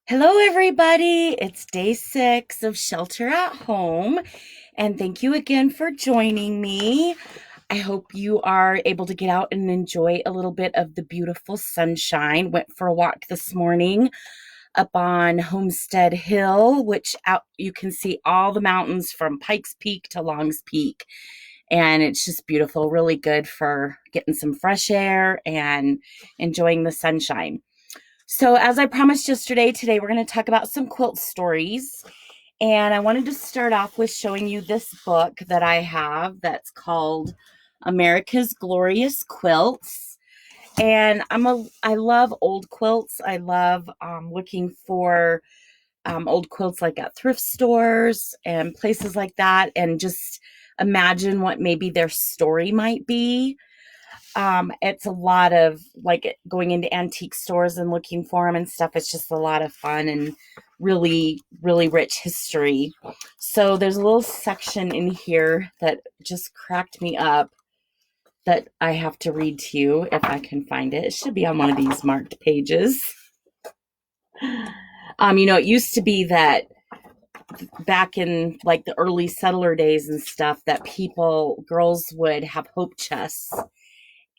Hello, everybody. It's day 6 of Shelter at Home, and thank you again for joining me. I hope you are able to get out and enjoy a little bit of the beautiful sunshine. Went for a walk this morning up on Homestead Hill, which out you can see all the mountains from Pikes Peak to Long's Peak. And it's just beautiful, really good for getting some fresh air and enjoying the sunshine. So, as I promised yesterday, today we're going to talk about some quilt stories. And I wanted to start off with showing you this book that I have that's called America's Glorious Quilts. And I love old quilts. I love looking for old quilts like at thrift stores and places like that, and just imagine what maybe their story might be. It's a lot of like going into antique stores and looking for them and stuff. It's just a lot of fun and really, really rich history. So there's a little section in here that just cracked me up that I have to read to you if I can find it. It should be on one of these marked pages. It used to be that back in like the early settler days and stuff that girls would have hope chests,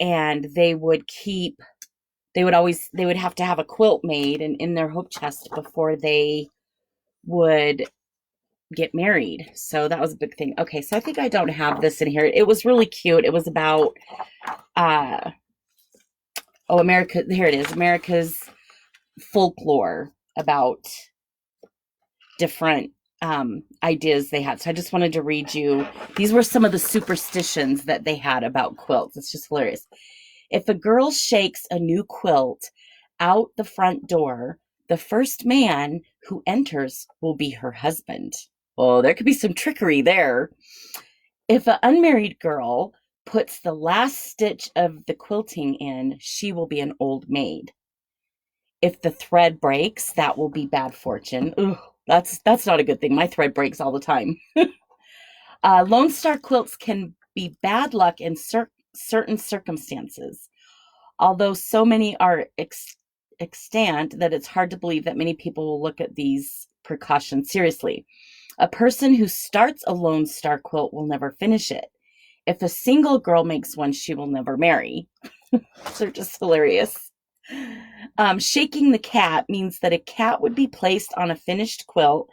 and they would have to have a quilt made and in their hope chest before they would get married. So that was a big thing. Okay, so I think I don't have this in here. It was really cute. It was about America. Here it is. America's folklore about different ideas they had. So I just wanted to read you. These were some of the superstitions that they had about quilts. It's just hilarious. If a girl shakes a new quilt out the front door, the first man who enters will be her husband. Well, there could be some trickery there. If an unmarried girl puts the last stitch of the quilting in, she will be an old maid. If the thread breaks, that will be bad fortune. Ugh, that's not a good thing. My thread breaks all the time. Lone Star quilts can be bad luck in certain circumstances, although so many are extant that it's hard to believe that many people will look at these precautions seriously. A person who starts a Lone Star quilt will never finish it. If a single girl makes one, she will never marry. They're just hilarious. Shaking the cat means that a cat would be placed on a finished quilt,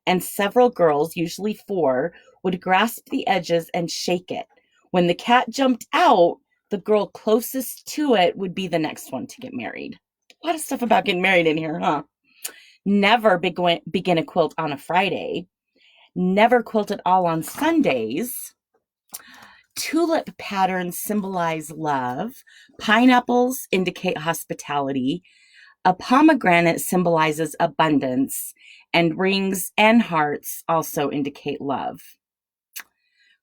and several girls, usually 4, would grasp the edges and shake it. When the cat jumped out, the girl closest to it would be the next one to get married. A lot of stuff about getting married in here, huh? Never begin a quilt on a Friday. Never quilt at all on Sundays. Tulip patterns symbolize love. Pineapples indicate hospitality. A pomegranate symbolizes abundance. And rings and hearts also indicate love.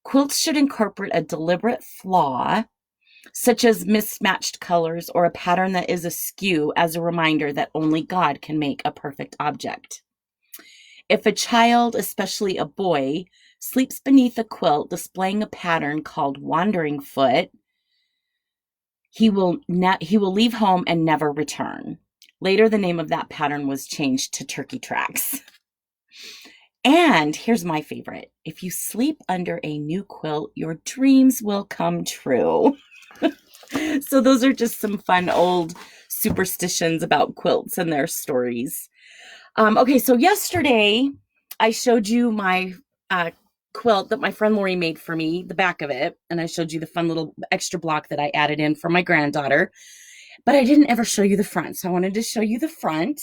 Quilts should incorporate a deliberate flaw, such as mismatched colors or a pattern that is askew, as a reminder that only God can make a perfect object. If a child, especially a boy, sleeps beneath a quilt displaying a pattern called wandering foot, he will leave home and never return. Later, the name of that pattern was changed to turkey tracks. And here's my favorite. If you sleep under a new quilt, your dreams will come true. So those are just some fun old superstitions about quilts and their stories. Okay, so yesterday I showed you my quilt that my friend Lori made for me, the back of it, and I showed you the fun little extra block that I added in for my granddaughter, but I didn't ever show you the front, so I wanted to show you the front.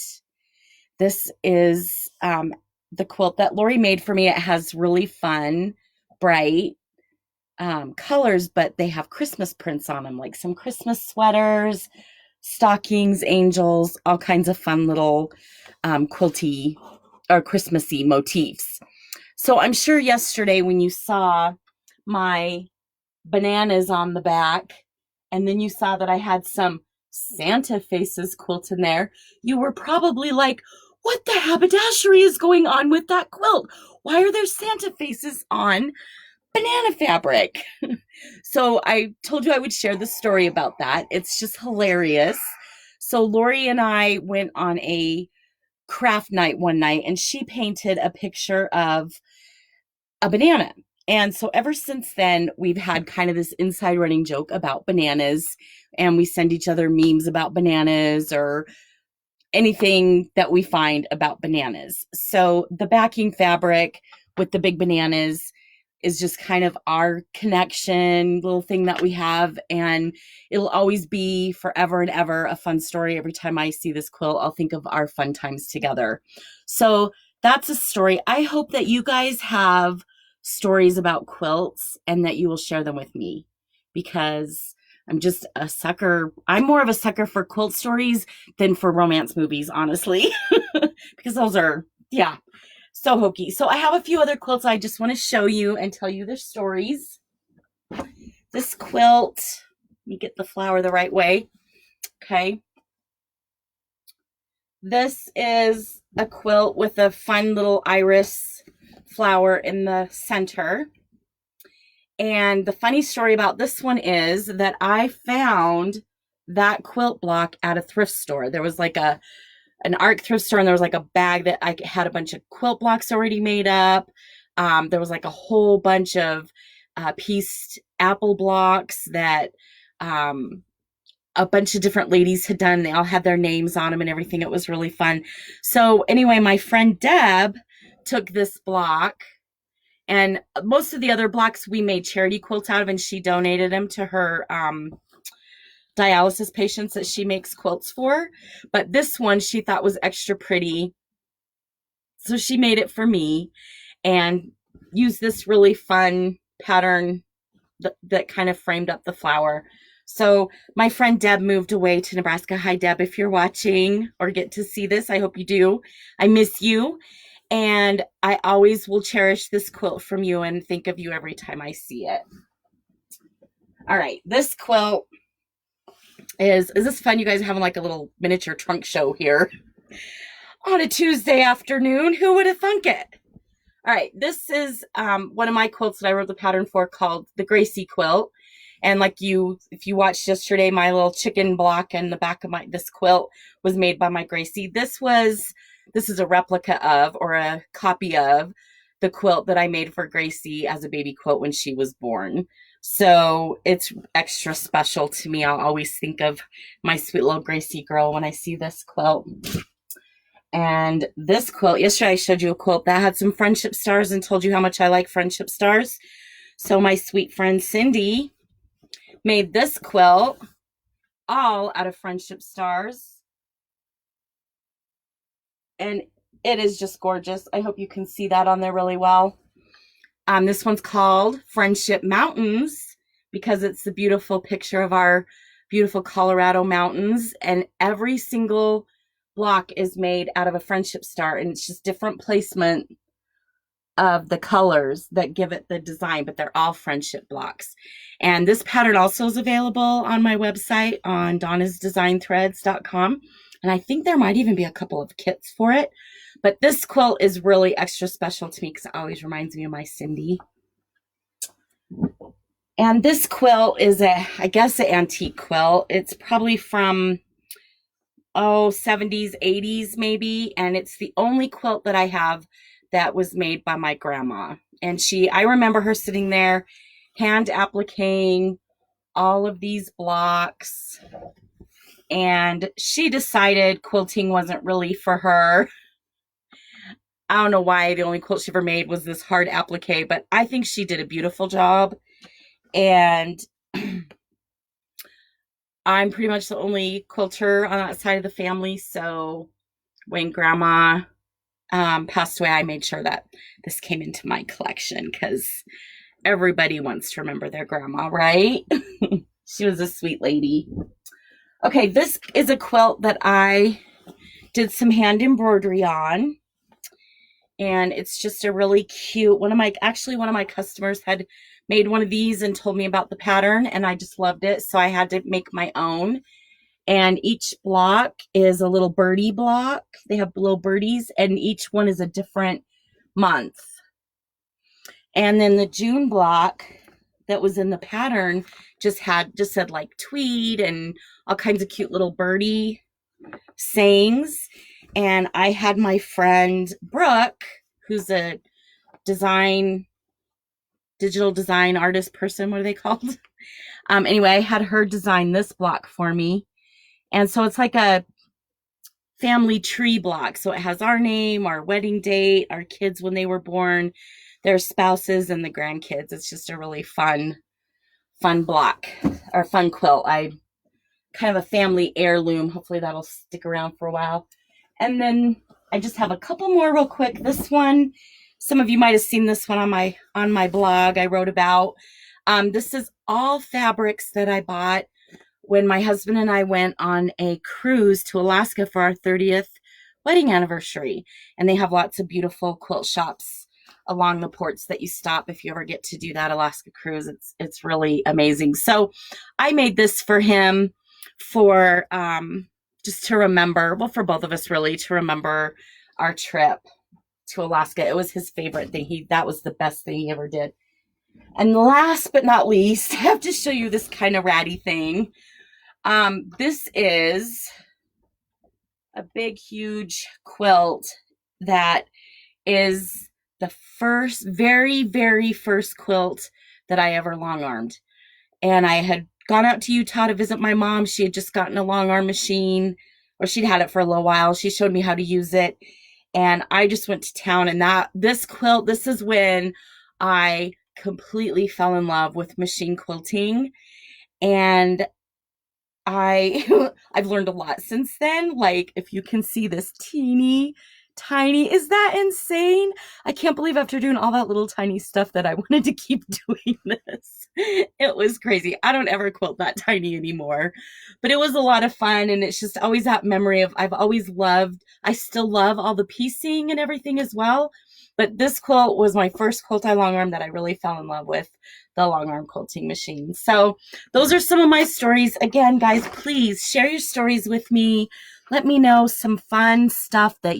This is the quilt that Lori made for me. It has really fun, bright colors, but they have Christmas prints on them, like some Christmas sweaters, stockings, angels, all kinds of fun little quilty or Christmassy motifs. So I'm sure yesterday when you saw my bananas on the back, and then you saw that I had some Santa faces quilt in there, you were probably like, what the haberdashery is going on with that quilt? Why are there Santa faces on banana fabric? So I told you I would share the story about that. It's just hilarious. So Lori and I went on a craft night one night, and she painted a picture of a banana. And so ever since then, we've had kind of this inside running joke about bananas, and we send each other memes about bananas or anything that we find about bananas. So the backing fabric with the big bananas is just kind of our connection, little thing that we have. And it'll always be forever and ever a fun story. Every time I see this quilt, I'll think of our fun times together. So that's a story. I hope that you guys have stories about quilts and that you will share them with me, because I'm just a sucker. I'm more of a sucker for quilt stories than for romance movies, honestly, because those are, yeah, so hokey. So I have a few other quilts I just want to show you and tell you their stories. This quilt, let me get the flower the right way. Okay. This is a quilt with a fun little iris flower in the center. And the funny story about this one is that I found that quilt block at a thrift store. There was like an art thrift store, and there was like a bag that I had a bunch of quilt blocks already made up. There was like a whole bunch of pieced apple blocks that a bunch of different ladies had done. They all had their names on them and everything. It was really fun. So anyway, my friend Deb took this block, and most of the other blocks we made charity quilts out of, and she donated them to her dialysis patients that she makes quilts for. But this one she thought was extra pretty, so she made it for me and used this really fun pattern that kind of framed up the flower. So my friend Deb moved away to Nebraska. Hi, Deb, if you're watching or get to see this, I hope you do. I miss you. And I always will cherish this quilt from you and think of you every time I see it. All right, this quilt is this fun? You guys are having like a little miniature trunk show here on a Tuesday afternoon. Who would have thunk it? All right, this is one of my quilts that I wrote the pattern for, called the Gracie quilt. And like if you watched yesterday, my little chicken block and the back of this quilt was made by my Gracie. This is a replica of, or a copy of, the quilt that I made for Gracie as a baby quilt when she was born. So it's extra special to me. I'll always think of my sweet little Gracie girl when I see this quilt. And this quilt, yesterday I showed you a quilt that had some friendship stars and told you how much I like friendship stars. So my sweet friend Cindy made this quilt all out of friendship stars. And it is just gorgeous. I hope you can see that on there really well. This one's called Friendship Mountains because it's the beautiful picture of our beautiful Colorado mountains. And every single block is made out of a friendship star, and it's just different placement of the colors that give it the design, but they're all friendship blocks. And this pattern also is available on my website on donnasdesignthreads.com. And I think there might even be a couple of kits for it. But this quilt is really extra special to me because it always reminds me of my Cindy. And this quilt is I guess an antique quilt. It's probably from 70s, 80s maybe. And it's the only quilt that I have that was made by my grandma. And I remember her sitting there hand appliquing all of these blocks. And she decided quilting wasn't really for her. I don't know why the only quilt she ever made was this hard applique, but I think she did a beautiful job. And I'm pretty much the only quilter on that side of the family. So when Grandma passed away, I made sure that this came into my collection because everybody wants to remember their grandma, right? She was a sweet lady. Okay, this is a quilt that I did some hand embroidery on. And it's just a really cute, one of my customers had made one of these and told me about the pattern, and I just loved it. So I had to make my own. And each block is a little birdie block. They have little birdies, and each one is a different month. And then the June block that was in the pattern just said like tweed and all kinds of cute little birdie sayings. And I had my friend Brooke, who's a design, digital design artist person. What are they called? Anyway, I had her design this block for me. And so it's like a family tree block. So it has our name, our wedding date, our kids when they were born, their spouses, and the grandkids. It's just a really fun block or fun quilt. I kind of a family heirloom. Hopefully that'll stick around for a while. And then I just have a couple more real quick. This one, some of you might have seen this one on my blog I wrote about. This is all fabrics that I bought when my husband and I went on a cruise to Alaska for our 30th wedding anniversary. And they have lots of beautiful quilt shops along the ports that you stop if you ever get to do that Alaska cruise. It's really amazing. So I made this for him for just to remember, well, for both of us really, to remember our trip to Alaska. It was his favorite thing. That was the best thing he ever did. And last but not least, I have to show you this kind of ratty thing. This is a big, huge quilt that is the very, very first quilt that I ever long-armed. And I had gone out to Utah to visit my mom. She had just gotten a long arm machine, or she'd had it for a little while. She showed me how to use it. And I just went to town. And this quilt, this is when I completely fell in love with machine quilting. And I've learned a lot since then. Like, if you can see this teeny tiny, is that insane? I can't believe after doing all that little tiny stuff that I wanted to keep doing this. It was crazy. I don't ever quilt that tiny anymore, but it was a lot of fun. And it's just always that memory of, I still love all the piecing and everything as well. But this quilt was my first quilt I long arm that I really fell in love with, the long arm quilting machine. So those are some of my stories. Again, guys, please share your stories with me. Let me know some fun stuff that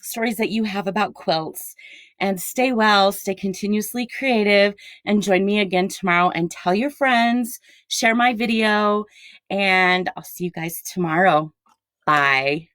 stories that you have about quilts. And stay well, stay continuously creative, and join me again tomorrow. And tell your friends, share my video, and I'll see you guys tomorrow. Bye.